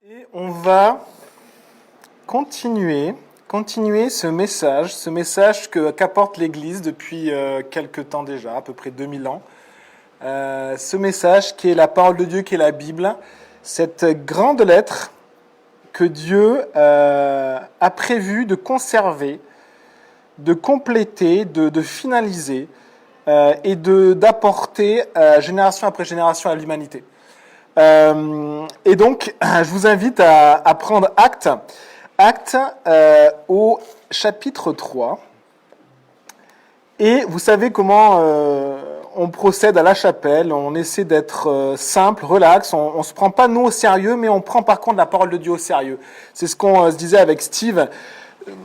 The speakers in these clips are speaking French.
Et on va continuer ce message qu'apporte l'Église depuis quelque temps déjà, à peu près 2000 ans. Ce message qui est la parole de Dieu, qui est la Bible, cette grande lettre que Dieu a prévu de conserver, de compléter, de finaliser et d'apporter génération après génération à l'humanité. Et donc, je vous invite à prendre acte au chapitre 3. Et vous savez comment on procède à la chapelle, on essaie d'être simple, relax, on ne se prend pas nous au sérieux, mais on prend par contre la parole de Dieu au sérieux. C'est ce qu'on se disait avec Steve.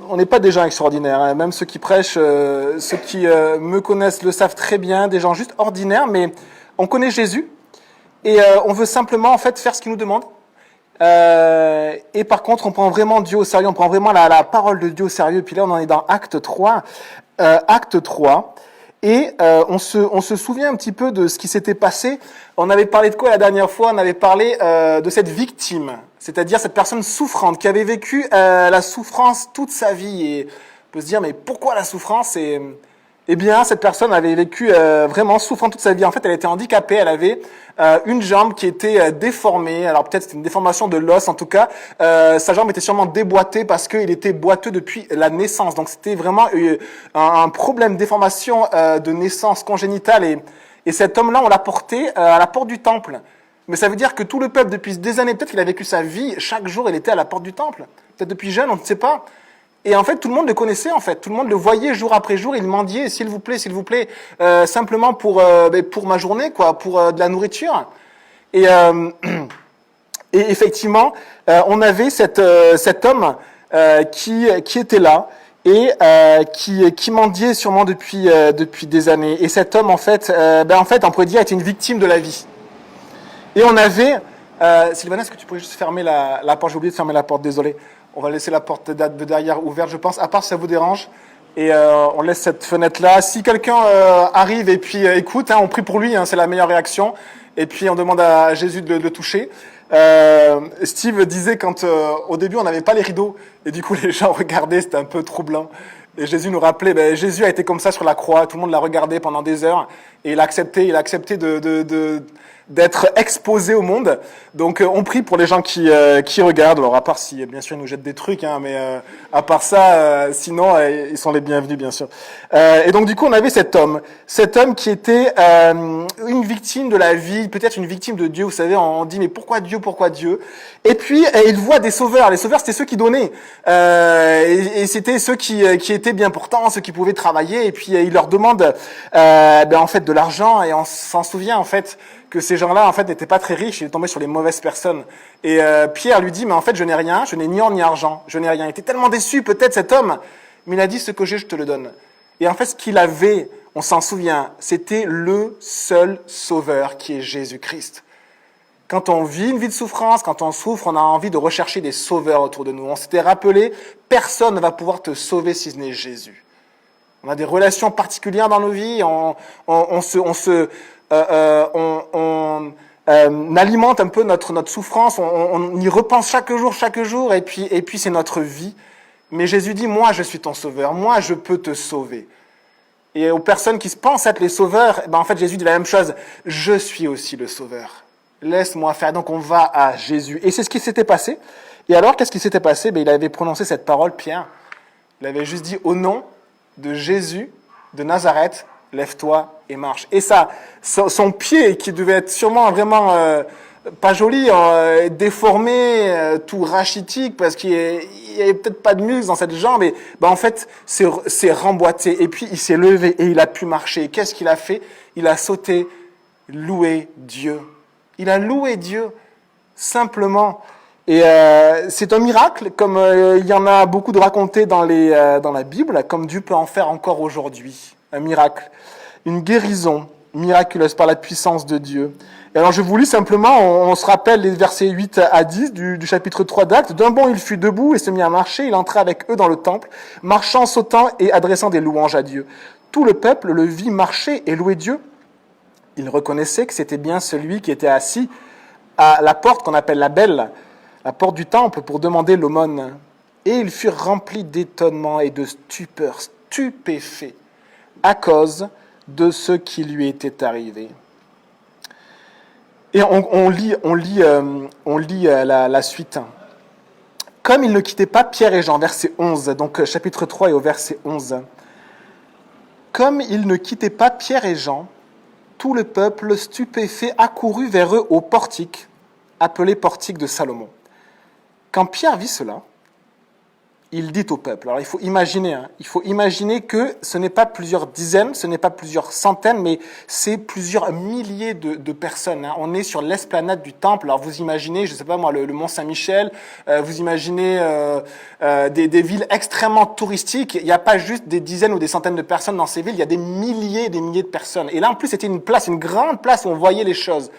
On n'est pas des gens extraordinaires, hein. Même ceux qui prêchent, ceux qui me connaissent le savent très bien, des gens juste ordinaires, mais on connaît Jésus. Et on veut simplement en fait faire ce qu'il nous demande. Et par contre, on prend vraiment Dieu au sérieux, on prend vraiment la parole de Dieu au sérieux. Puis là, on en est dans Acte 3. Et on se souvient un petit peu de ce qui s'était passé. On avait parlé de quoi la dernière fois? On avait parlé de cette victime, c'est-à-dire cette personne souffrante qui avait vécu la souffrance toute sa vie. Et on peut se dire, mais pourquoi la souffrance? Eh bien, cette personne avait vécu vraiment souffrant toute sa vie. En fait, elle était handicapée, elle avait une jambe qui était déformée. Alors peut-être c'était une déformation de l'os, en tout cas. Sa jambe était sûrement déboîtée parce qu'il était boiteux depuis la naissance. Donc c'était vraiment un problème, déformation de naissance congénitale. Et cet homme-là, on l'a porté à la porte du temple. Mais ça veut dire que tout le peuple, depuis des années, peut-être qu'il a vécu sa vie, chaque jour, il était à la porte du temple. Peut-être depuis jeune, on ne sait pas. Et en fait, tout le monde le connaissait, en fait. Tout le monde le voyait jour après jour. Il mendiait, s'il vous plaît, simplement pour ma journée, quoi, pour de la nourriture. Et effectivement, on avait cet homme qui était là et qui mendiait sûrement depuis des années. Et cet homme, en fait, on pourrait dire, était une victime de la vie. Et on avait... Sylvana, est-ce que tu pourrais juste fermer la porte? J'ai oublié de fermer la porte, désolé. On va laisser la porte de derrière ouverte, je pense, à part si ça vous dérange. Et on laisse cette fenêtre-là. Si quelqu'un arrive et puis écoute, on prie pour lui, c'est la meilleure réaction. Et puis on demande à Jésus de le toucher. Steve disait quand au début on n'avait pas les rideaux, et du coup les gens regardaient, c'était un peu troublant. Et Jésus nous rappelait, Jésus a été comme ça sur la croix, tout le monde l'a regardé pendant des heures, et il a accepté d'être exposé au monde. Donc on prie pour les gens qui regardent, alors à part si bien sûr ils nous jettent des trucs, mais à part ça, sinon ils sont les bienvenus bien sûr. Et donc du coup on avait cet homme qui était une victime de la vie, peut-être une victime de Dieu. Vous savez, on dit mais pourquoi Dieu? Et puis il voit des sauveurs. Les sauveurs, c'était ceux qui donnaient, et c'était ceux qui étaient bien portants, ceux qui pouvaient travailler. Et puis il leur demande en fait de l'argent, et on s'en souvient en fait que ces gens-là, en fait, n'étaient pas très riches, il est tombé sur les mauvaises personnes. Et Pierre lui dit, mais en fait, je n'ai rien, je n'ai ni or ni argent, je n'ai rien. Il était tellement déçu, peut-être, cet homme, mais il a dit, ce que j'ai, je te le donne. Et en fait, ce qu'il avait, on s'en souvient, c'était le seul sauveur qui est Jésus-Christ. Quand on vit une vie de souffrance, quand on souffre, on a envie de rechercher des sauveurs autour de nous. On s'était rappelé, personne ne va pouvoir te sauver si ce n'est Jésus. On a des relations particulières dans nos vies, on alimente un peu notre souffrance, on y repense chaque jour, et puis c'est notre vie. Mais Jésus dit, moi je suis ton sauveur, moi je peux te sauver. Et aux personnes qui se pensent être les sauveurs, en fait Jésus dit la même chose, je suis aussi le sauveur. Laisse-moi faire. Donc on va à Jésus. Et c'est ce qui s'était passé. Et alors, qu'est-ce qui s'était passé? Il avait prononcé cette parole, Pierre. Il avait juste dit, au nom de Jésus de Nazareth, lève-toi et marche. Et ça, son pied, qui devait être sûrement vraiment pas joli, déformé, tout rachitique, parce qu'il n'y avait peut-être pas de muscle dans cette jambe, et en fait, c'est remboîté. Et puis, il s'est levé et il a pu marcher. Et qu'est-ce qu'il a fait? Il a sauté, loué Dieu. Il a loué Dieu, simplement. Et c'est un miracle, comme il y en a beaucoup de racontés dans la Bible, comme Dieu peut en faire encore aujourd'hui. Un miracle, une guérison miraculeuse par la puissance de Dieu. Et alors je vous lis simplement, on se rappelle les versets 8 à 10 du chapitre 3 d'Actes. D'un bond il fut debout et se mit à marcher, il entra avec eux dans le temple, marchant, sautant et adressant des louanges à Dieu. Tout le peuple le vit marcher et louer Dieu. Il reconnaissait que c'était bien celui qui était assis à la porte qu'on appelle la Belle. la porte du temple pour demander l'aumône. Et ils furent remplis d'étonnement et de stupeur, stupéfaits, à cause de ce qui lui était arrivé. Et on lit la suite. Comme ils ne quittaient pas Pierre et Jean, verset 11, donc chapitre 3 et au verset 11. Comme ils ne quittaient pas Pierre et Jean, tout le peuple stupéfait accourut vers eux au portique, appelé portique de Salomon. Quand Pierre vit cela, il dit au peuple, alors il faut imaginer que ce n'est pas plusieurs dizaines, ce n'est pas plusieurs centaines, mais c'est plusieurs milliers de personnes. On est sur l'esplanade du temple, alors vous imaginez, je ne sais pas moi, le Mont Saint-Michel, vous imaginez des villes extrêmement touristiques, il n'y a pas juste des dizaines ou des centaines de personnes dans ces villes, il y a des milliers et des milliers de personnes. Et là en plus c'était une grande place où on voyait les choses.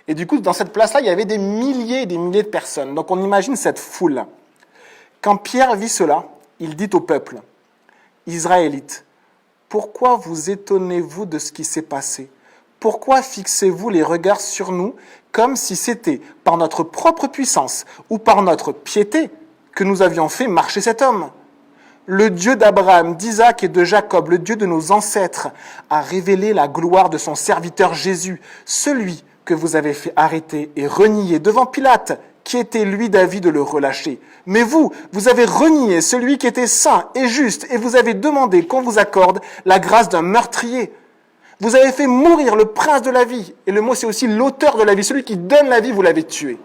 Et du coup dans cette place-là, il y avait des milliers et des milliers de personnes. Donc on imagine cette foule. Quand Pierre vit cela, il dit au peuple, « Israélites, pourquoi vous étonnez-vous de ce qui s'est passé? Pourquoi fixez-vous les regards sur nous comme si c'était par notre propre puissance ou par notre piété que nous avions fait marcher cet homme? Le Dieu d'Abraham, d'Isaac et de Jacob, le Dieu de nos ancêtres, a révélé la gloire de son serviteur Jésus, celui que vous avez fait arrêter et renier devant Pilate, qui était lui d'avis de le relâcher. Mais vous avez renié celui qui était saint et juste, et vous avez demandé qu'on vous accorde la grâce d'un meurtrier. Vous avez fait mourir le prince de la vie, et le mot c'est aussi l'auteur de la vie, celui qui donne la vie, vous l'avez tué.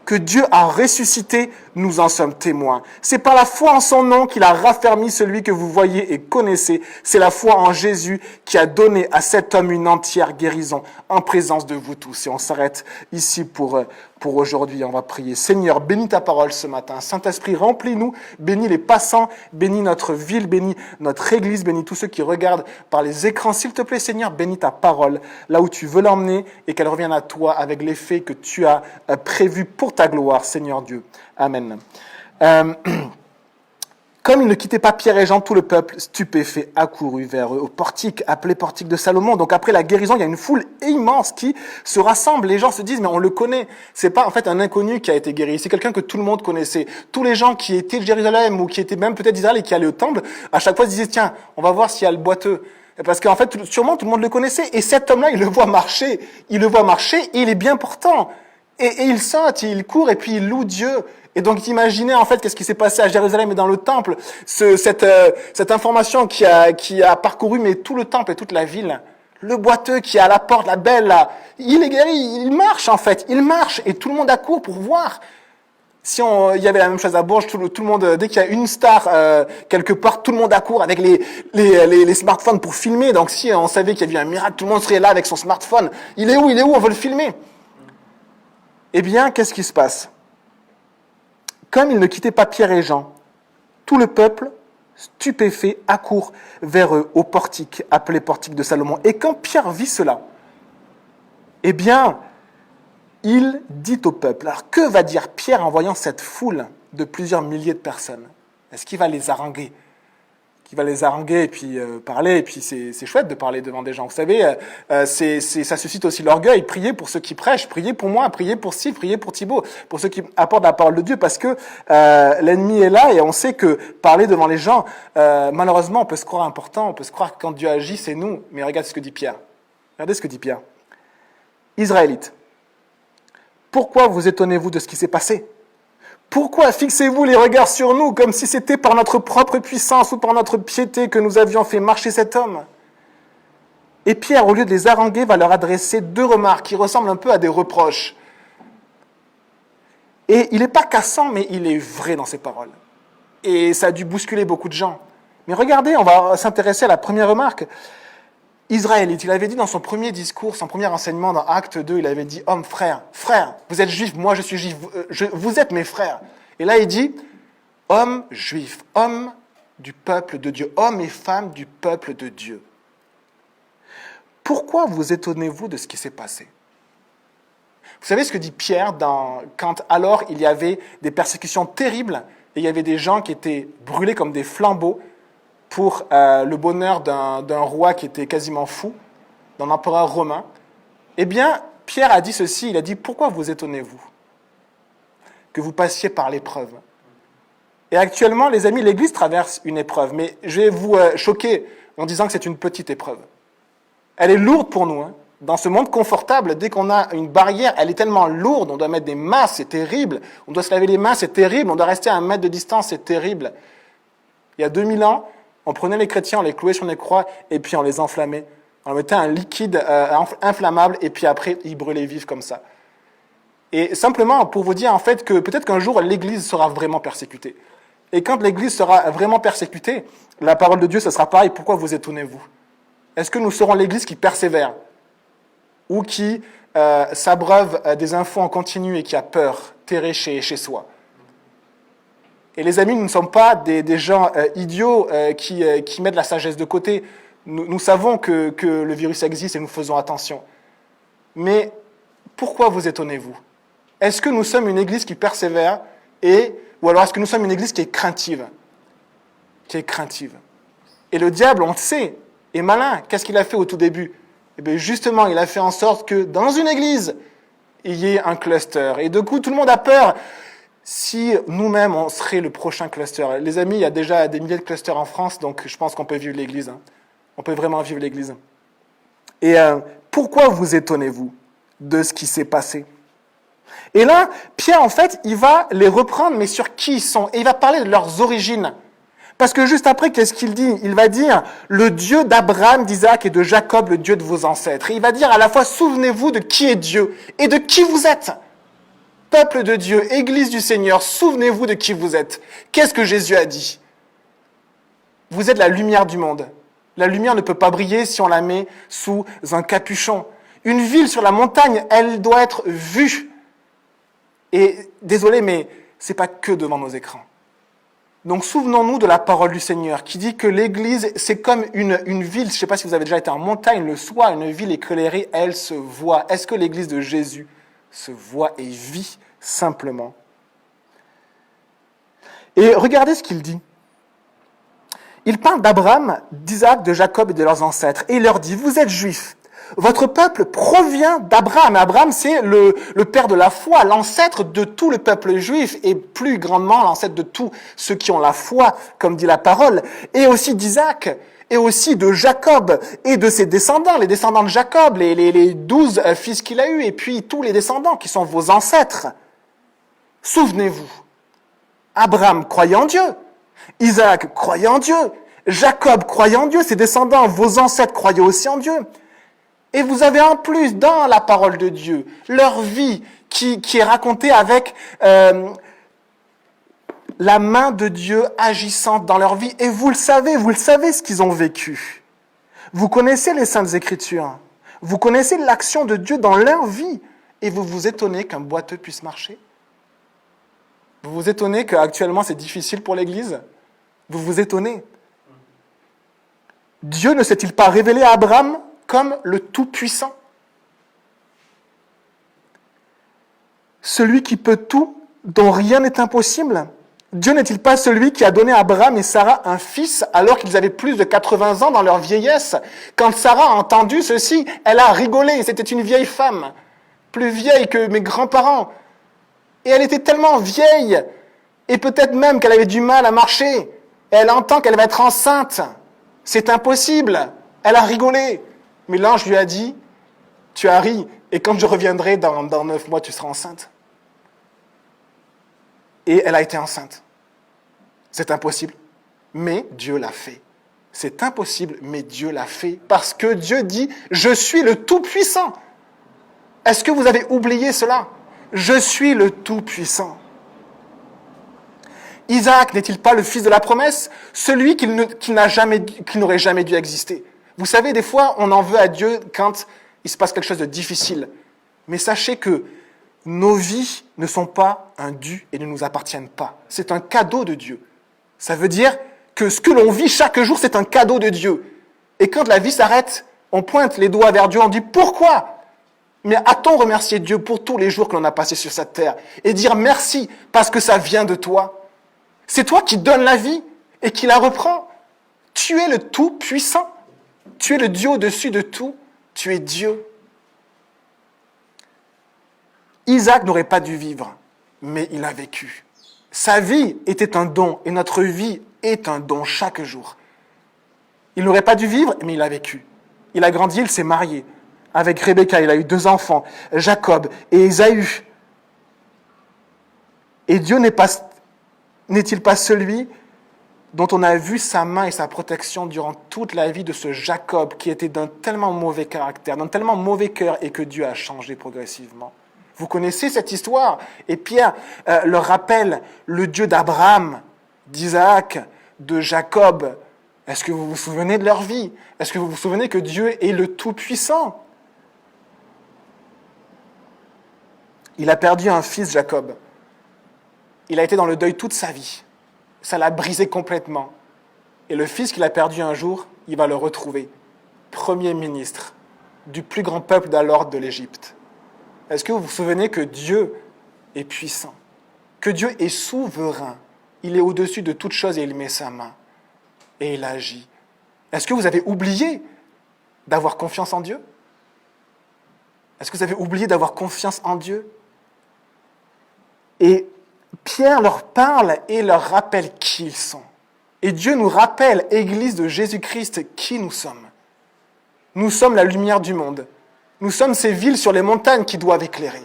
Que Dieu a ressuscité, nous en sommes témoins. C'est par la foi en son nom qu'il a raffermi celui que vous voyez et connaissez. C'est la foi en Jésus qui a donné à cet homme une entière guérison en présence de vous tous. Et on s'arrête ici pour aujourd'hui. On va prier. Seigneur, bénis ta parole ce matin. Saint-Esprit, remplis-nous. Bénis les passants. Bénis notre ville. Bénis notre église. Bénis tous ceux qui regardent par les écrans. S'il te plaît, Seigneur, bénis ta parole là où tu veux l'emmener et qu'elle revienne à toi avec l'effet que tu as prévu pour ta gloire, Seigneur Dieu. Amen. Comme ils ne quittaient pas Pierre et Jean, tout le peuple stupéfait accourut vers eux au portique, appelé portique de Salomon. Donc après la guérison, il y a une foule immense qui se rassemble. Les gens se disent, mais on le connaît. C'est pas en fait un inconnu qui a été guéri. C'est quelqu'un que tout le monde connaissait. Tous les gens qui étaient de Jérusalem ou qui étaient même peut-être d'Israël et qui allaient au temple, à chaque fois se disaient, tiens, on va voir s'il y a le boiteux. Parce qu'en fait, sûrement tout le monde le connaissait. Et cet homme-là, il le voit marcher. Il le voit marcher et il est bien portant. Et il saute, il court et puis il loue Dieu. Et donc imaginez en fait qu'est-ce qui s'est passé à Jérusalem et dans le temple, cette information qui a parcouru mais tout le temple et toute la ville. Le boiteux qui est à la porte, la belle là, il est guéri, il marche en fait, il marche et tout le monde accourt pour voir. Si il y avait la même chose à Bourges, tout le monde, dès qu'il y a une star quelque part, tout le monde accourt avec les smartphones pour filmer. Donc si on savait qu'il y avait un miracle, tout le monde serait là avec son smartphone. Il est où, on veut le filmer. Eh bien, qu'est-ce qui se passe? Comme ils ne quittaient pas Pierre et Jean, tout le peuple, stupéfait, accourt vers eux au portique, appelé portique de Salomon. Et quand Pierre vit cela, eh bien, il dit au peuple, alors que va dire Pierre en voyant cette foule de plusieurs milliers de personnes? Est-ce qu'il va les haranguer? Qui va les haranguer et puis parler, et puis c'est chouette de parler devant des gens. Vous savez, ça suscite aussi l'orgueil. Priez pour ceux qui prêchent, priez pour moi, priez pour Steve, priez pour Thibaut, pour ceux qui apportent la parole de Dieu, parce que l'ennemi est là et on sait que parler devant les gens, malheureusement, on peut se croire important, on peut se croire que quand Dieu agit, c'est nous. Mais regarde ce que dit Pierre. Regardez ce que dit Pierre. Israélites, pourquoi vous étonnez-vous de ce qui s'est passé? Pourquoi fixez-vous les regards sur nous comme si c'était par notre propre puissance ou par notre piété que nous avions fait marcher cet homme? Et Pierre, au lieu de les haranguer, va leur adresser deux remarques qui ressemblent un peu à des reproches. Et il n'est pas cassant, mais il est vrai dans ses paroles. Et ça a dû bousculer beaucoup de gens. Mais regardez, on va s'intéresser à la première remarque. Israélite, il avait dit dans son premier discours, son premier enseignement dans Acte 2, il avait dit « Hommes, frères, vous êtes juifs, moi je suis juif, vous êtes mes frères. » Et là il dit « Hommes juifs, hommes du peuple de Dieu, hommes et femmes du peuple de Dieu. » Pourquoi vous étonnez-vous de ce qui s'est passé? Vous savez ce que dit Pierre quand alors il y avait des persécutions terribles et il y avait des gens qui étaient brûlés comme des flambeaux pour le bonheur d'un roi qui était quasiment fou, d'un empereur romain. Eh bien, Pierre a dit ceci, il a dit « Pourquoi vous étonnez-vous » que vous passiez par l'épreuve. Et actuellement, les amis, l'Église traverse une épreuve, mais je vais vous choquer en disant que c'est une petite épreuve. Elle est lourde pour nous. Dans ce monde confortable, dès qu'on a une barrière, elle est tellement lourde, on doit mettre des masques, c'est terrible. On doit se laver les mains, c'est terrible. On doit rester à 1 mètre de distance, c'est terrible. Il y a 2000 ans, on prenait les chrétiens, on les clouait sur les croix, et puis on les enflammait. On mettait un liquide inflammable, et puis après, ils brûlaient vifs comme ça. Et simplement pour vous dire en fait que peut-être qu'un jour, l'Église sera vraiment persécutée. Et quand l'Église sera vraiment persécutée, la parole de Dieu, ce sera pareil. Pourquoi vous étonnez-vous? Est-ce que nous serons l'Église qui persévère ou qui s'abreuve des infos en continu et qui a peur, terré chez soi? Et les amis, nous ne sommes pas des gens idiots qui mettent la sagesse de côté. Nous savons que le virus existe et nous faisons attention. Mais pourquoi vous étonnez-vous? Est-ce que nous sommes une Église qui persévère ou alors est-ce que nous sommes une Église qui est craintive? Qui est craintive. Et le diable, on le sait, est malin. Qu'est-ce qu'il a fait au tout début? Eh bien justement, il a fait en sorte que dans une Église, il y ait un cluster. Et du coup, tout le monde a peur. Si nous-mêmes, on serait le prochain cluster. Les amis, il y a déjà des milliers de clusters en France, donc je pense qu'on peut vivre l'Église. On peut vraiment vivre l'Église. Et pourquoi vous étonnez-vous de ce qui s'est passé? Et là, Pierre, en fait, il va les reprendre, mais sur qui ils sont. Et il va parler de leurs origines. Parce que juste après, qu'est-ce qu'il dit? Il va dire, le Dieu d'Abraham, d'Isaac et de Jacob, le Dieu de vos ancêtres. Et il va dire à la fois, souvenez-vous de qui est Dieu et de qui vous êtes. Peuple de Dieu, Église du Seigneur, souvenez-vous de qui vous êtes. Qu'est-ce que Jésus a dit? Vous êtes la lumière du monde. La lumière ne peut pas briller si on la met sous un capuchon. Une ville sur la montagne, elle doit être vue. Et désolé, mais c'est pas que devant nos écrans. Donc souvenons-nous de la parole du Seigneur qui dit que l'Église, c'est comme une ville. Je ne sais pas si vous avez déjà été en montagne le soir, une ville éclairée, elle se voit. Est-ce que l'Église de Jésus se voit et vit simplement? Et regardez ce qu'il dit. Il parle d'Abraham, d'Isaac, de Jacob et de leurs ancêtres. Et il leur dit, vous êtes juifs. Votre peuple provient d'Abraham. Abraham, c'est le père de la foi, l'ancêtre de tout le peuple juif et plus grandement l'ancêtre de tous ceux qui ont la foi, comme dit la parole, et aussi d'Isaac, et aussi de Jacob et de ses descendants, les descendants de Jacob, les 12 fils qu'il a eus, et puis tous les descendants qui sont vos ancêtres. Souvenez-vous, Abraham croyait en Dieu, Isaac croyait en Dieu, Jacob croyait en Dieu, ses descendants, vos ancêtres croyaient aussi en Dieu. Et vous avez en plus dans la parole de Dieu leur vie qui est racontée avec la main de Dieu agissante dans leur vie. Et vous le savez ce qu'ils ont vécu. Vous connaissez les Saintes Écritures. Vous connaissez l'action de Dieu dans leur vie. Et vous vous étonnez qu'un boiteux puisse marcher? Vous vous étonnez qu'actuellement c'est difficile pour l'Église? Vous vous étonnez? Dieu ne s'est-il pas révélé à Abraham comme le Tout-Puissant? Celui qui peut tout, dont rien n'est impossible? Dieu n'est-il pas celui qui a donné à Abraham et Sarah un fils alors qu'ils avaient plus de 80 ans dans leur vieillesse? Quand Sarah a entendu ceci, elle a rigolé. C'était une vieille femme, plus vieille que mes grands-parents. Et elle était tellement vieille, et peut-être même qu'elle avait du mal à marcher. Et elle entend qu'elle va être enceinte. C'est impossible. Elle a rigolé. Mais l'ange lui a dit, tu as ri, et quand je reviendrai dans 9 mois, tu seras enceinte. Et elle a été enceinte. C'est impossible, mais Dieu l'a fait. C'est impossible, mais Dieu l'a fait, parce que Dieu dit, je suis le Tout-Puissant. Est-ce que vous avez oublié cela? Je suis le Tout-Puissant. Isaac n'est-il pas le fils de la promesse? Celui qui n'aurait jamais dû exister. Vous savez, des fois, on en veut à Dieu quand il se passe quelque chose de difficile. Mais sachez que nos vies ne sont pas un dû et ne nous appartiennent pas. C'est un cadeau de Dieu. Ça veut dire que ce que l'on vit chaque jour, c'est un cadeau de Dieu. Et quand la vie s'arrête, on pointe les doigts vers Dieu, on dit « Pourquoi ?» Mais a-t-on remercié Dieu pour tous les jours que l'on a passés sur cette terre et dire merci parce que ça vient de toi? C'est toi qui donnes la vie et qui la reprends. Tu es le Tout-Puissant. Tu es le Dieu au-dessus de tout. Tu es Dieu. Isaac n'aurait pas dû vivre. mais il a vécu. Sa vie était un don, et notre vie est un don chaque jour. Il n'aurait pas dû vivre, mais il a vécu. Il a grandi, il s'est marié. Avec Rebecca, il a eu 2 enfants, Jacob et Ésaü. Et Dieu n'est-il pas celui dont on a vu sa main et sa protection durant toute la vie de ce Jacob qui était d'un tellement mauvais caractère, d'un tellement mauvais cœur et que Dieu a changé progressivement. Vous connaissez cette histoire. Et Pierre leur rappelle le Dieu d'Abraham, d'Isaac, de Jacob. Est-ce que vous vous souvenez de leur vie? Est-ce que vous vous souvenez que Dieu est le Tout-Puissant? Il a perdu un fils, Jacob. Il a été dans le deuil toute sa vie. Ça l'a brisé complètement. Et le fils qu'il a perdu un jour, il va le retrouver. Premier ministre du plus grand peuple d'alors de l'Égypte. Est-ce que vous vous souvenez que Dieu est puissant? Que Dieu est souverain? Il est au-dessus de toute chose et il met sa main. Et il agit. Est-ce que vous avez oublié d'avoir confiance en Dieu? Est-ce que vous avez oublié d'avoir confiance en Dieu? Et Pierre leur parle et leur rappelle qui ils sont. Et Dieu nous rappelle, Église de Jésus-Christ, qui nous sommes. Nous sommes la lumière du monde. Nous sommes ces villes sur les montagnes qui doivent éclairer.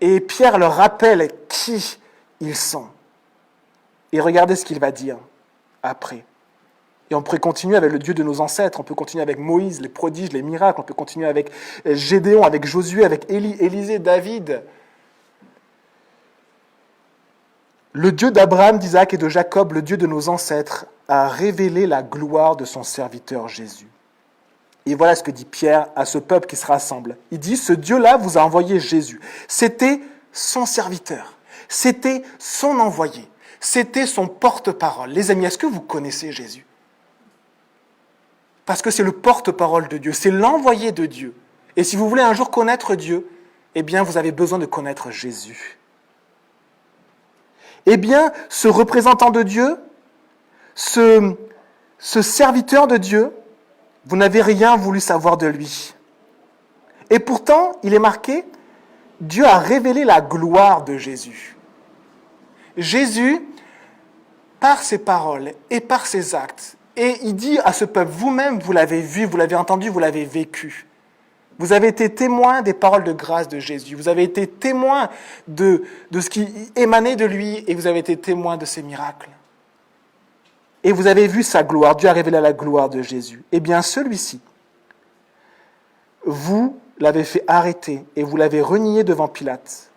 Et Pierre leur rappelle qui ils sont. Et regardez ce qu'il va dire après. Et on pourrait continuer avec le Dieu de nos ancêtres, on peut continuer avec Moïse, les prodiges, les miracles, on peut continuer avec Gédéon, avec Josué, avec Élie, Élisée, David. Le Dieu d'Abraham, d'Isaac et de Jacob, le Dieu de nos ancêtres, a révélé la gloire de son serviteur Jésus. Et voilà ce que dit Pierre à ce peuple qui se rassemble. Il dit, ce Dieu-là vous a envoyé Jésus. C'était son serviteur. C'était son envoyé. C'était son porte-parole. Les amis, est-ce que vous connaissez Jésus? Parce que c'est le porte-parole de Dieu. C'est l'envoyé de Dieu. Et si vous voulez un jour connaître Dieu, eh bien, vous avez besoin de connaître Jésus. Eh bien, ce représentant de Dieu, ce serviteur de Dieu, vous n'avez rien voulu savoir de lui. Et pourtant, il est marqué, Dieu a révélé la gloire de Jésus. Jésus, par ses paroles et par ses actes, et il dit à ce peuple, vous-même, vous l'avez vu, vous l'avez entendu, vous l'avez vécu. Vous avez été témoin des paroles de grâce de Jésus. Vous avez été témoin de ce qui émanait de lui et vous avez été témoin de ses miracles. Et vous avez vu sa gloire. Dieu a révélé la gloire de Jésus. Eh bien, celui-ci, vous l'avez fait arrêter et vous l'avez renié devant Pilate,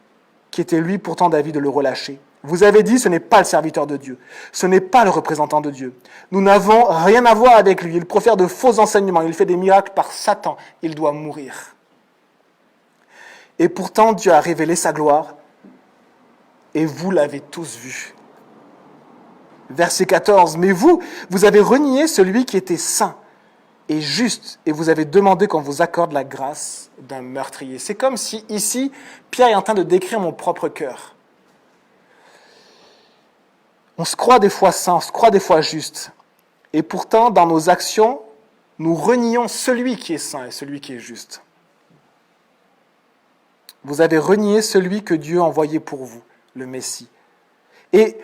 qui était lui pourtant d'avis de le relâcher. Vous avez dit, ce n'est pas le serviteur de Dieu, ce n'est pas le représentant de Dieu. Nous n'avons rien à voir avec lui, il profère de faux enseignements, il fait des miracles par Satan, il doit mourir. Et pourtant, Dieu a révélé sa gloire, et vous l'avez tous vu. Verset 14, mais vous avez renié celui qui était saint et juste, et vous avez demandé qu'on vous accorde la grâce d'un meurtrier. C'est comme si, ici, Pierre est en train de décrire mon propre cœur. On se croit des fois saint, on se croit des fois juste. Et pourtant, dans nos actions, nous renions celui qui est saint et celui qui est juste. Vous avez renié celui que Dieu a envoyé pour vous, le Messie. Et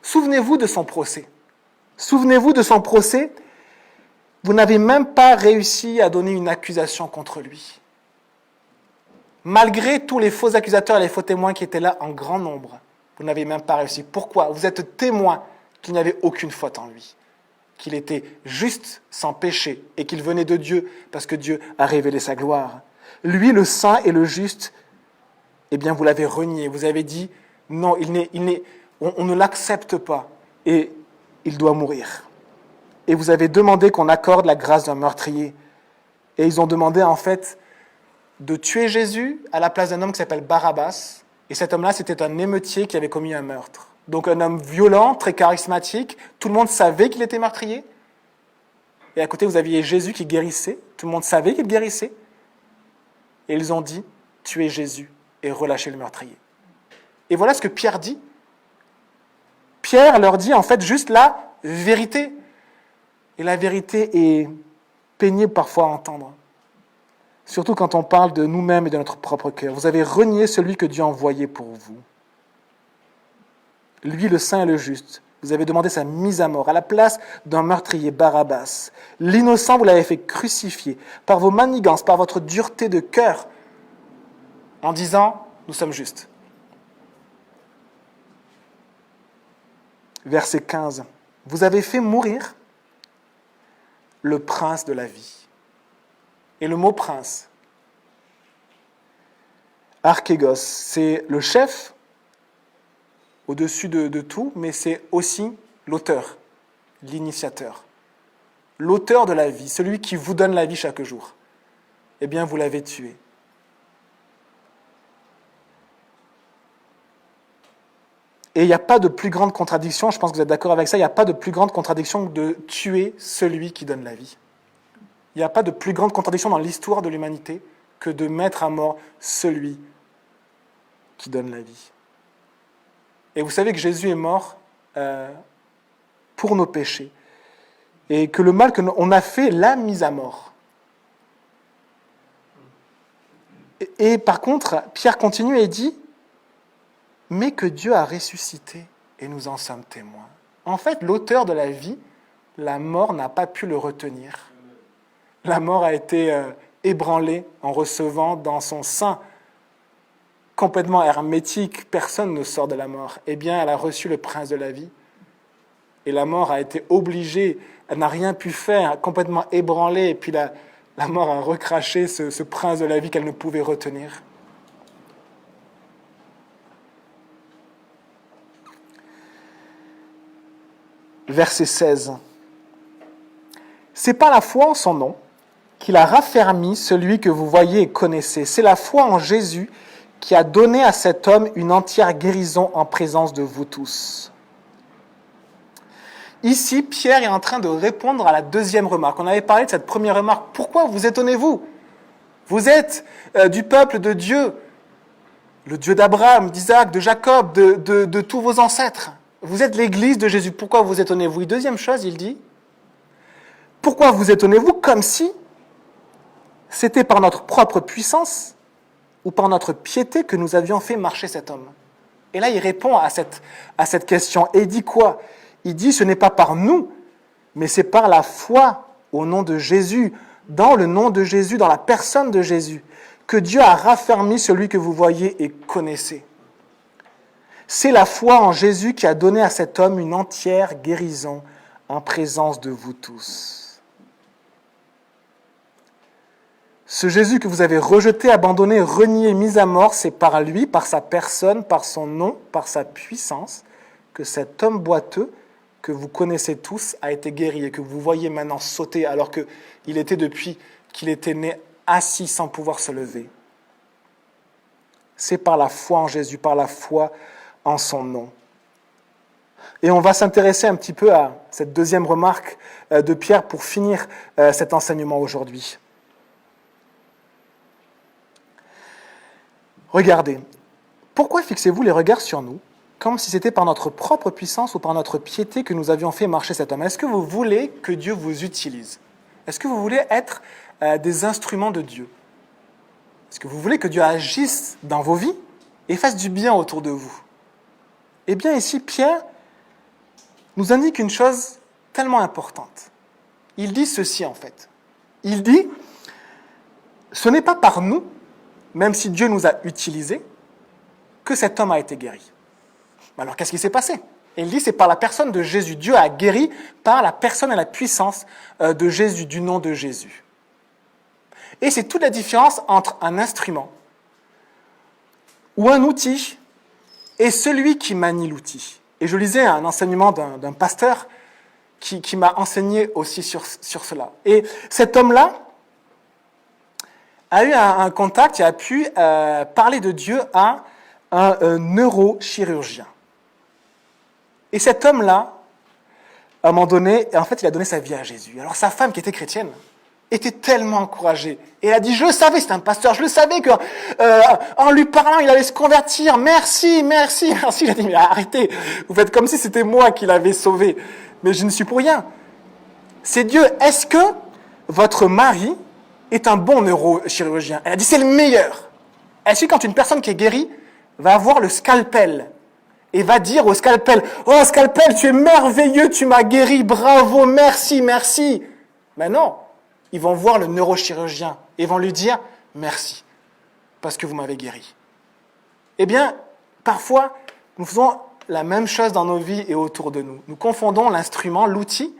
souvenez-vous de son procès. Souvenez-vous de son procès. Vous n'avez même pas réussi à donner une accusation contre lui. Malgré tous les faux accusateurs et les faux témoins qui étaient là en grand nombre, vous n'avez même pas réussi. Pourquoi? Vous êtes témoin qu'il n'y avait aucune faute en lui, qu'il était juste, sans péché, et qu'il venait de Dieu, parce que Dieu a révélé sa gloire. Lui, le saint et le juste, eh bien, vous l'avez renié. Vous avez dit, non, on ne l'accepte pas, et il doit mourir. Et vous avez demandé qu'on accorde la grâce d'un meurtrier. Et ils ont demandé, en fait, de tuer Jésus à la place d'un homme qui s'appelle Barabbas. Et cet homme-là, c'était un émeutier qui avait commis un meurtre. Donc un homme violent, très charismatique. Tout le monde savait qu'il était meurtrier. Et à côté, vous aviez Jésus qui guérissait. Tout le monde savait qu'il guérissait. Et ils ont dit, tuez Jésus et relâchez le meurtrier. Et voilà ce que Pierre dit. Pierre leur dit en fait juste la vérité. Et la vérité est pénible parfois à entendre. Surtout quand on parle de nous-mêmes et de notre propre cœur. Vous avez renié celui que Dieu a envoyé pour vous. Lui, le saint et le juste. Vous avez demandé sa mise à mort à la place d'un meurtrier, Barabbas. L'innocent, vous l'avez fait crucifier par vos manigances, par votre dureté de cœur, en disant, nous sommes justes. Verset 15. Vous avez fait mourir le prince de la vie. Et le mot prince, archégos, c'est le chef au-dessus de tout, mais c'est aussi l'auteur, l'initiateur. L'auteur de la vie, celui qui vous donne la vie chaque jour. Eh bien, vous l'avez tué. Et il n'y a pas de plus grande contradiction, je pense que vous êtes d'accord avec ça, il n'y a pas de plus grande contradiction que de tuer celui qui donne la vie. Il n'y a pas de plus grande contradiction dans l'histoire de l'humanité que de mettre à mort celui qui donne la vie. Et vous savez que Jésus est mort pour nos péchés. Et que le mal qu'on a fait l'a mis à mort. Et par contre, Pierre continue et dit, mais que Dieu a ressuscité et nous en sommes témoins. En fait, l'auteur de la vie, la mort n'a pas pu le retenir. La mort a été ébranlée en recevant dans son sein complètement hermétique, personne ne sort de la mort. Eh bien, elle a reçu le prince de la vie. Et la mort a été obligée, elle n'a rien pu faire, complètement ébranlée. Et puis la mort a recraché ce prince de la vie qu'elle ne pouvait retenir. Verset 16. C'est par la foi en son nom qu'il a raffermi celui que vous voyez et connaissez. C'est la foi en Jésus qui a donné à cet homme une entière guérison en présence de vous tous. Ici, Pierre est en train de répondre à la deuxième remarque. On avait parlé de cette première remarque. Pourquoi vous étonnez-vous ? Vous êtes du peuple de Dieu, le Dieu d'Abraham, d'Isaac, de Jacob, de tous vos ancêtres. Vous êtes l'Église de Jésus. Pourquoi vous étonnez-vous ? Et deuxième chose, il dit, pourquoi vous étonnez-vous comme si c'était par notre propre puissance ou par notre piété que nous avions fait marcher cet homme ? Et là, il répond à cette question. Et il dit quoi ? Il dit, ce n'est pas par nous, mais c'est par la foi au nom de Jésus, dans le nom de Jésus, dans la personne de Jésus, que Dieu a raffermi celui que vous voyez et connaissez. C'est la foi en Jésus qui a donné à cet homme une entière guérison en présence de vous tous. Ce Jésus que vous avez rejeté, abandonné, renié, mis à mort, c'est par lui, par sa personne, par son nom, par sa puissance, que cet homme boiteux, que vous connaissez tous, a été guéri et que vous voyez maintenant sauter alors qu'il était depuis qu'il était né assis sans pouvoir se lever. C'est par la foi en Jésus, par la foi en son nom. Et on va s'intéresser un petit peu à cette deuxième remarque de Pierre pour finir cet enseignement aujourd'hui. Regardez, pourquoi fixez-vous les regards sur nous, comme si c'était par notre propre puissance ou par notre piété que nous avions fait marcher cet homme ? Est-ce que vous voulez que Dieu vous utilise ? Est-ce que vous voulez être des instruments de Dieu ? Est-ce que vous voulez que Dieu agisse dans vos vies et fasse du bien autour de vous ? Eh bien ici, Pierre nous indique une chose tellement importante. Il dit ceci en fait. Il dit, ce n'est pas par nous, même si Dieu nous a utilisés, que cet homme a été guéri. Alors qu'est-ce qui s'est passé ? Et il dit, c'est par la personne de Jésus. Dieu a guéri par la personne et la puissance de Jésus, du nom de Jésus. Et c'est toute la différence entre un instrument ou un outil et celui qui manie l'outil. Et je lisais un enseignement d'un pasteur qui m'a enseigné aussi sur cela. Et cet homme-là a eu un contact et a pu parler de Dieu à un neurochirurgien. Et cet homme-là, à un moment donné, en fait, il a donné sa vie à Jésus. Alors sa femme, qui était chrétienne, était tellement encouragée. Et elle a dit, je le savais, c'était un pasteur, je le savais que en lui parlant, il allait se convertir. Merci. Il a dit, mais arrêtez, vous faites comme si c'était moi qui l'avais sauvé. Mais je ne suis pour rien. C'est Dieu. Est-ce que votre mari est un bon neurochirurgien. Elle a dit c'est le meilleur. Elle dit quand une personne qui est guérie va avoir le scalpel et va dire au scalpel, oh scalpel, tu es merveilleux, tu m'as guéri, bravo, merci, merci. Mais non, ils vont voir le neurochirurgien et vont lui dire merci parce que vous m'avez guéri. Eh bien, parfois, nous faisons la même chose dans nos vies et autour de nous. Nous confondons l'instrument, l'outil,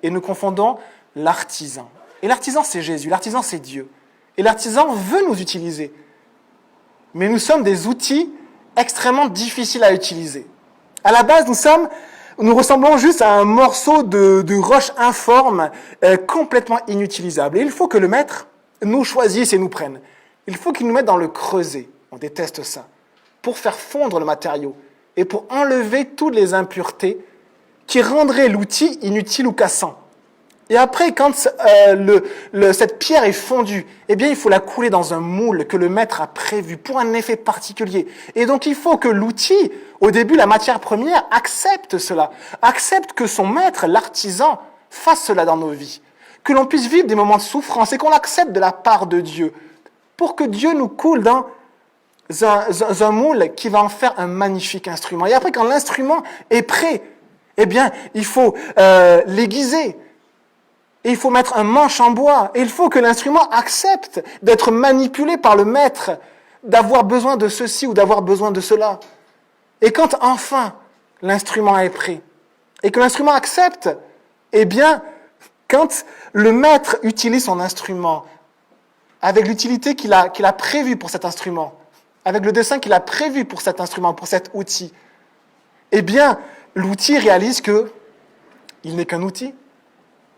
et nous confondons l'artisan. Et l'artisan, c'est Jésus, l'artisan, c'est Dieu. Et l'artisan veut nous utiliser. Mais nous sommes des outils extrêmement difficiles à utiliser. À la base, nous ressemblons juste à un morceau de roche informe, complètement inutilisable. Et il faut que le maître nous choisisse et nous prenne. Il faut qu'il nous mette dans le creuset. On déteste ça. Pour faire fondre le matériau et pour enlever toutes les impuretés qui rendraient l'outil inutile ou cassant. Et après, quand cette pierre est fondue, eh bien, il faut la couler dans un moule que le maître a prévu pour un effet particulier. Et donc, il faut que l'outil, au début, la matière première, accepte cela. Accepte que son maître, l'artisan, fasse cela dans nos vies. Que l'on puisse vivre des moments de souffrance et qu'on l'accepte de la part de Dieu. Pour que Dieu nous coule dans un moule qui va en faire un magnifique instrument. Et après, quand l'instrument est prêt, eh bien, il faut l'aiguiser. Et il faut mettre un manche en bois. Et il faut que l'instrument accepte d'être manipulé par le maître, d'avoir besoin de ceci ou d'avoir besoin de cela. Et quand enfin l'instrument est prêt, et que l'instrument accepte, eh bien, quand le maître utilise son instrument avec l'utilité qu'il a prévue pour cet instrument, avec le dessin qu'il a prévu pour cet instrument, pour cet outil, eh bien, l'outil réalise qu'il n'est qu'un outil.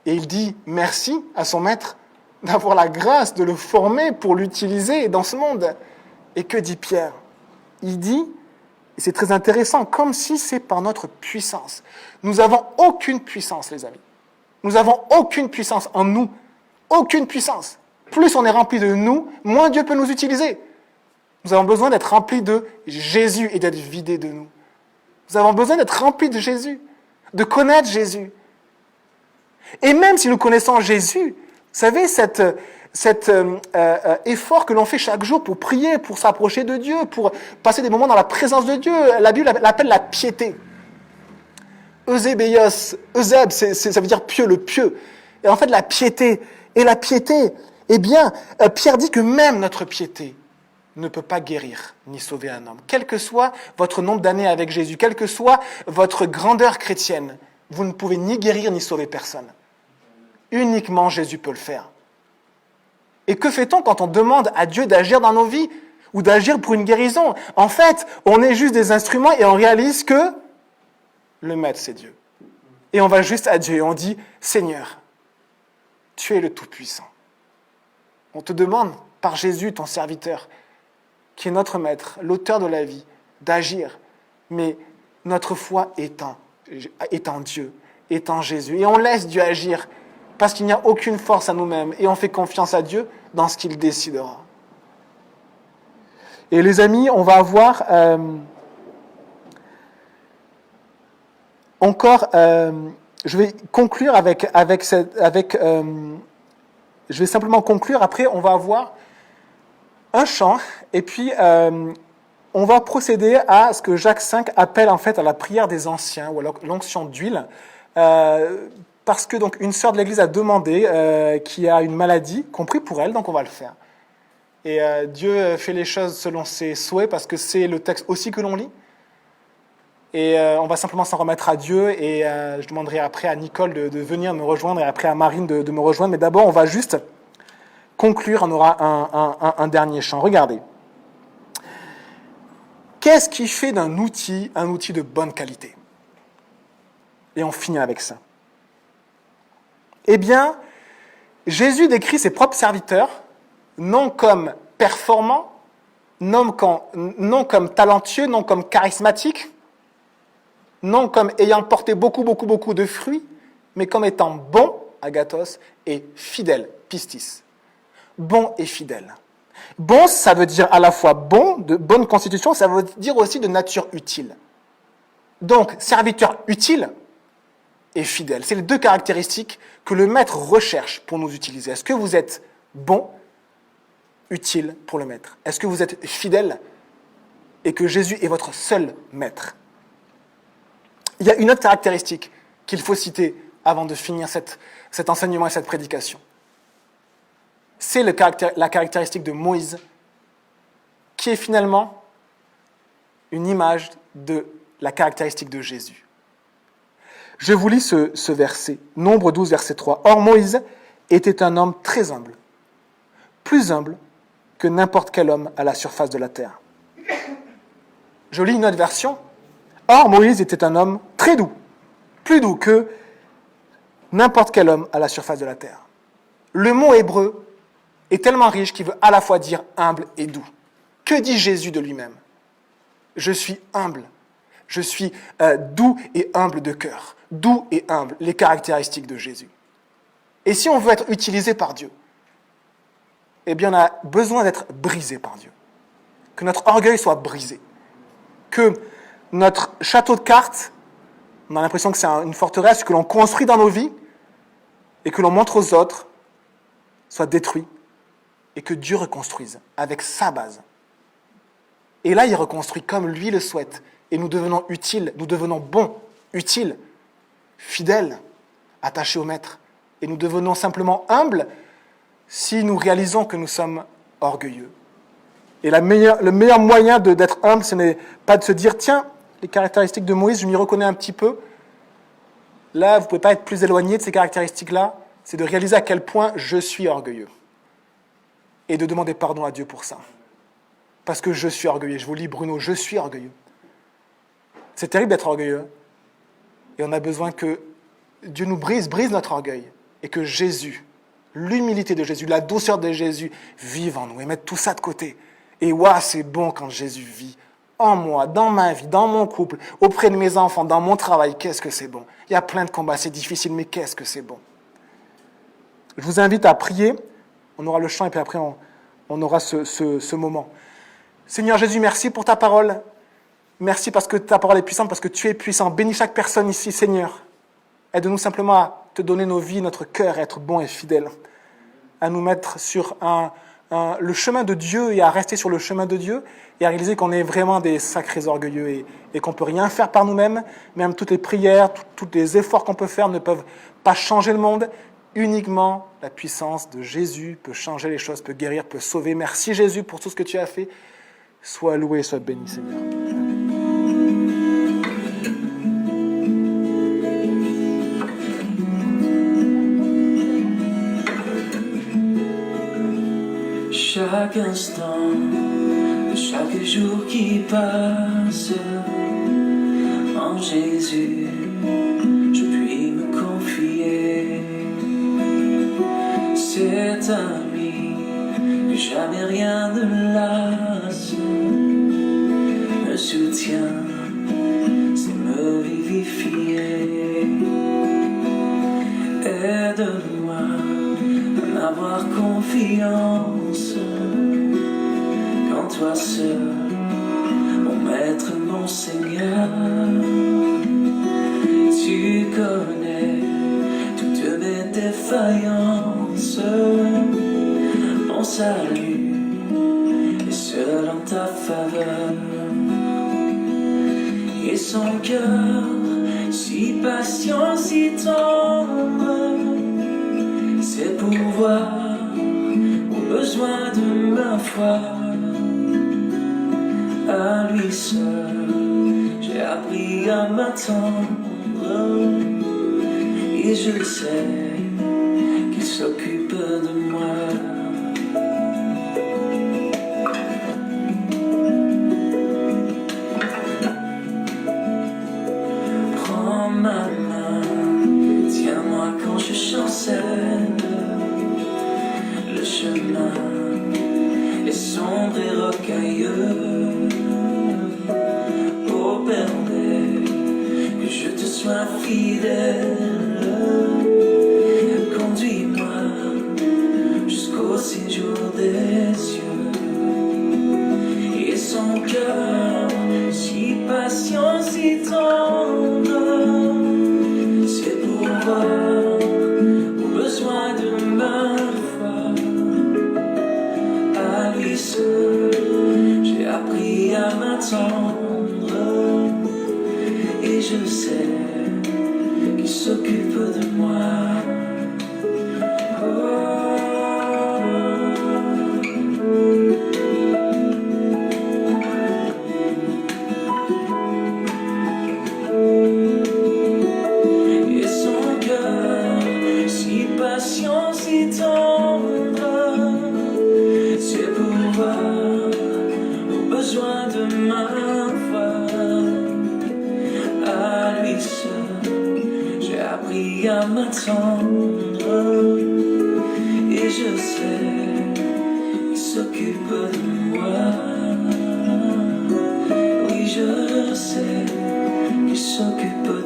Et il dit merci à son maître d'avoir la grâce de le former pour l'utiliser dans ce monde. Et que dit Pierre? Il dit, et c'est très intéressant, comme si c'est par notre puissance. Nous n'avons aucune puissance, les amis. Nous n'avons aucune puissance en nous. Aucune puissance. Plus on est rempli de nous, moins Dieu peut nous utiliser. Nous avons besoin d'être remplis de Jésus et d'être vidés de nous. Nous avons besoin d'être remplis de Jésus, de connaître Jésus. Et même si nous connaissons Jésus, vous savez, cet effort que l'on fait chaque jour pour prier, pour s'approcher de Dieu, pour passer des moments dans la présence de Dieu, la Bible l'appelle la piété. Eusébéios, Euseb, ça veut dire pieux, le pieux. Et en fait, la piété. Et la piété, eh bien, Pierre dit que même notre piété ne peut pas guérir ni sauver un homme. Quel que soit votre nombre d'années avec Jésus, quelle que soit votre grandeur chrétienne, vous ne pouvez ni guérir ni sauver personne. Uniquement Jésus peut le faire. Et que fait-on quand on demande à Dieu d'agir dans nos vies ou d'agir pour une guérison? En fait, on est juste des instruments et on réalise que le maître, c'est Dieu. Et on va juste à Dieu et on dit, Seigneur, tu es le Tout-Puissant. On te demande, par Jésus, ton serviteur, qui est notre maître, l'auteur de la vie, d'agir. Mais notre foi est en Dieu, est en Jésus. Et on laisse Dieu agir parce qu'il n'y a aucune force à nous-mêmes. Et on fait confiance à Dieu dans ce qu'il décidera. Et les amis, on va avoir encore... je vais conclure je vais simplement conclure. Après, on va avoir un chant. Et puis, on va procéder à ce que Jacques V appelle en fait à la prière des anciens, ou alors l'onction d'huile. Parce que donc une sœur de l'Église a demandé qui a une maladie, qu'on prie pour elle, donc on va le faire. Et Dieu fait les choses selon ses souhaits, parce que c'est le texte aussi que l'on lit. Et on va simplement s'en remettre à Dieu, et je demanderai après à Nicole de venir me rejoindre, et après à Marine de me rejoindre. Mais d'abord, on va juste conclure, on aura un dernier chant. Regardez. Qu'est-ce qui fait d'un outil un outil de bonne qualité? Et on finit avec ça. Eh bien, Jésus décrit ses propres serviteurs, non comme performants, non comme talentueux, non comme charismatiques, non comme ayant porté beaucoup de fruits, mais comme étant bons, agathos, et fidèles, pistis. Bon et fidèle. Bon, ça veut dire à la fois bon, de bonne constitution, ça veut dire aussi de nature utile. Donc, serviteur utile et fidèle. C'est les deux caractéristiques que le maître recherche pour nous utiliser. Est-ce que vous êtes bon, utile pour le maître? Est-ce que vous êtes fidèle et que Jésus est votre seul maître? Il y a une autre caractéristique qu'il faut citer avant de finir cet enseignement et cette prédication. C'est la caractéristique de Moïse, qui est finalement une image de la caractéristique de Jésus. Je vous lis ce verset, Nombre 12, verset 3. « Or Moïse était un homme très humble, plus humble que n'importe quel homme à la surface de la terre. » Je lis une autre version. « Or Moïse était un homme très doux, plus doux que n'importe quel homme à la surface de la terre. » Le mot hébreu est tellement riche qu'il veut à la fois dire humble et doux. Que dit Jésus de lui-même? Je suis humble, je suis doux et humble de cœur. Doux et humble, les caractéristiques de Jésus. Et si on veut être utilisé par Dieu, eh bien on a besoin d'être brisé par Dieu. Que notre orgueil soit brisé. Que notre château de cartes, on a l'impression que c'est une forteresse que l'on construit dans nos vies et que l'on montre aux autres, soit détruit et que Dieu reconstruise avec sa base. Et là, il reconstruit comme lui le souhaite. Et nous devenons utiles, nous devenons bons, utiles, fidèles, attachés au Maître. Et nous devenons simplement humbles si nous réalisons que nous sommes orgueilleux. Et le meilleur moyen d'être humble, ce n'est pas de se dire, tiens, les caractéristiques de Moïse, je m'y reconnais un petit peu. Là, vous ne pouvez pas être plus éloigné de ces caractéristiques-là. C'est de réaliser à quel point je suis orgueilleux. Et de demander pardon à Dieu pour ça. Parce que je suis orgueilleux. Je vous lis Bruno, je suis orgueilleux. C'est terrible d'être orgueilleux. Et on a besoin que Dieu nous brise notre orgueil. Et que Jésus, l'humilité de Jésus, la douceur de Jésus vive en nous. Et mettre tout ça de côté. Et waouh, c'est bon quand Jésus vit en moi, dans ma vie, dans mon couple, auprès de mes enfants, dans mon travail. Qu'est-ce que c'est bon. Il y a plein de combats, c'est difficile, mais qu'est-ce que c'est bon. Je vous invite à prier. On aura le chant et puis après on aura ce moment. Seigneur Jésus, merci pour ta parole. Merci parce que ta parole est puissante, parce que tu es puissant. Bénis chaque personne ici, Seigneur. Aide-nous simplement à te donner nos vies, notre cœur, à être bons et fidèles. À nous mettre sur le chemin de Dieu et à rester sur le chemin de Dieu et à réaliser qu'on est vraiment des sacrés orgueilleux et qu'on ne peut rien faire par nous-mêmes. Même toutes les prières, tous les efforts qu'on peut faire ne peuvent pas changer le monde. Uniquement la puissance de Jésus peut changer les choses, peut guérir, peut sauver. Merci Jésus pour tout ce que tu as fait. Sois loué, sois béni, Seigneur. Chaque instant, chaque jour qui passe, en Jésus, je puis me confier. C'est ami que jamais rien ne lasse, me soutient, c'est me vivifier. Aide-moi à avoir confiance quand toi seul, mon maître, mon Seigneur, tu connais toutes mes défaillances. Mon salut est seul en ta faveur. Et son cœur, si patient, si tendre, c'est pour voir aux besoins de ma foi. À lui seul, j'ai appris à m'attendre. Et je sais qu'il s'occupe de moi. Prends ma main, tiens-moi quand je chancelle. Le chemin est sombre et rocailleux. Ô Père, que je te sois fidèle. Conduis-moi jusqu'au séjour des cieux. Et son cœur, si patient, si tendre, c'est pour voir aux besoins de ma foi. je sais qu'il s'occupe de moi. Et son cœur si patient, si tendre, c'est pour voir aux besoins de ma foi. À lui seul, j'ai appris à m'attendre. Et je sais, il s'occupe de moi. Oui, je sais, il s'occupe de moi.